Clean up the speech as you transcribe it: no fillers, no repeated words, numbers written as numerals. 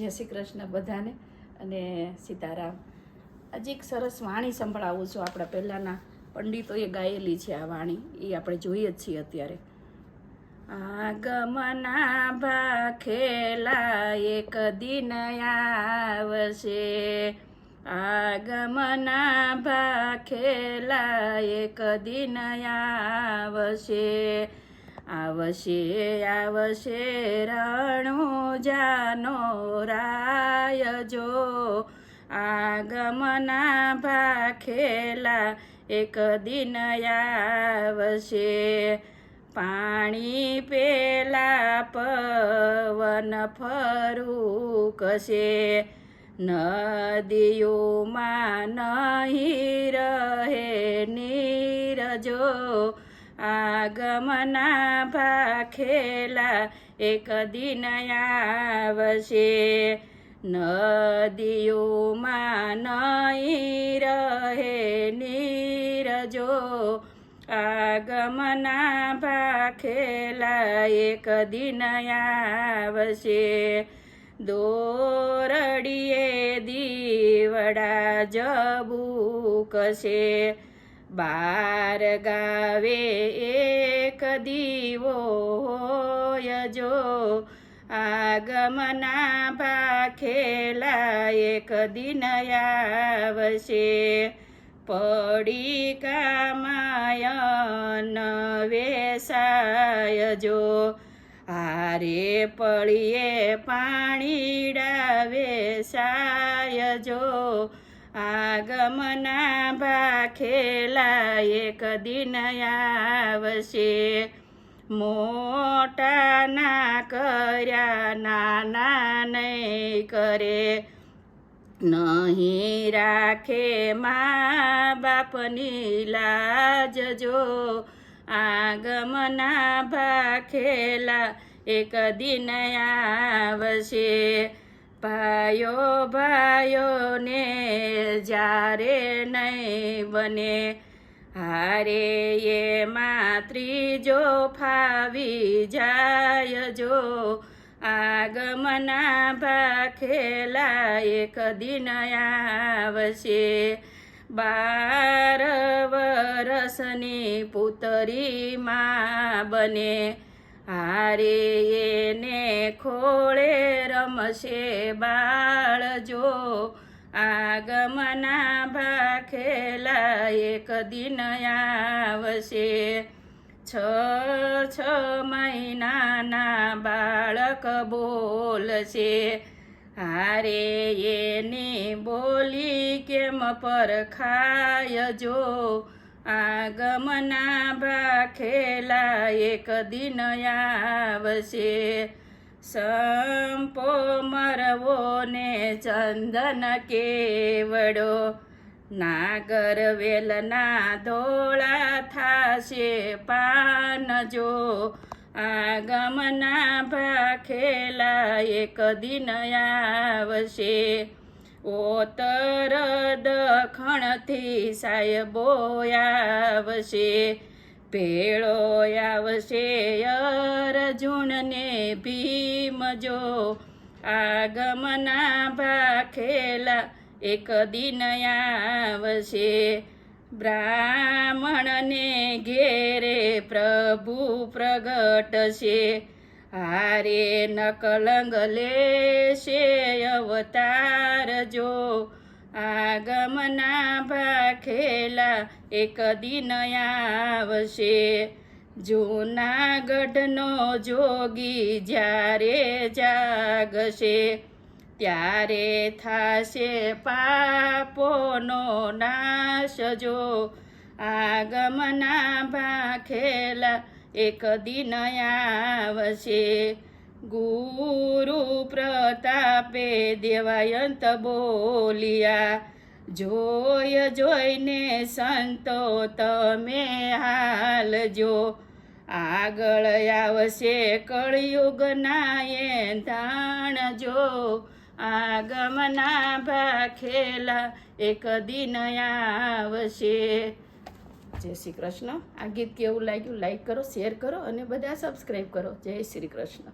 જય શ્રી કૃષ્ણ બધાને અને સીતારામ। આજે એક સરસ વાણી સંભળાવું છું। આપણા પહેલાંના પંડિતોએ ગાયેલી છે આ વાણી, એ આપણે જોઈએ જ છીએ અત્યારે। આગમના ભાખેલા એક દિન આવશે, આગમના ભાખેલા એક દિન આવશે, આવશે આવશે રણુજાનો રાય જો, આગમના ભાખેલા એક દિન આવશે, પાણી પેલા પવન ફરૂકશે, નદીઓમાં નહીં રહે નીર જો, આગમના ભાખેલા એક દિન આવશે, નદીઓમાં નહીં રહે નીર જો, આગમના ભાખેલા એક દિન આવશે, દોરડીએ દીવડા જબૂકશે, બાર ગાવે એક દીવો હોય જો, આગમના ભાખેલા એક દિન આવશે, પડીકામાં વેસાય જો, હારે પળીએ પાણીડા વેસાય જો, આગમના ભાખેલા એક દિન આવશે, મોટાના કર્યા નાના નહીં કરે, નહીં રાખે મા બાપની લાજ જો, આગમના ભાખેલા એક દિન આવશે, ભાઈઓ ભાઈઓને જ્યારે નહીં બને, હારે એમાં ત્રીજો ફાવી જાય જો, આગમના ભાખેલા એક દિન આવશે, 12 વરસની પુતરી માં બને, હારે એને ખોળે રમશે બાળ જો, આગમના ભાખેલા એક દિન આવશે, 6 મહિનાના બાળક બોલશે, હારે એની બોલી કેમ પરખાય જો, આગમના ભાખેલા એક દિન આવશે, સંપો મરવો ને ચંદન કેવડો, નાગર વેલના ધોળા થાશે પાન જો, આગમના ભાખેલા એક દિન આવશે, ઓતર દખણથી સાહેબો આવશે, ભેળો આવશે અર્જુનને ભીમ જો, આગમના ભાખેલા એક દિન આવશે, બ્રાહ્મણને ઘેરે પ્રભુ પ્રગટશે, હારે નકલંગ લેશે અવતાર જો, આગમના ભાખેલા એક દિન આવશે, જૂનાગઢનો જોગી જ્યારે જાગશે, ત્યારે થાશે પાપોનો નાશ જો, આગમના ભાખેલા એક દિન આવશે, ગુરુ પ્રતાપે દેવાયંત બોલિયા, જોય જોઈને સંતો તમે હાલજો, આગળ આવશે કળિયુગના એંધાણ જો, આગમના ભાખેલા એક દિન આવશે। જય શ્રી કૃષ્ણ। આ ગીત કેવું લાગ્યું લાઈક કરો, શેર કરો અને બધા સબસ્ક્રાઈબ કરો। જય શ્રી કૃષ્ણ।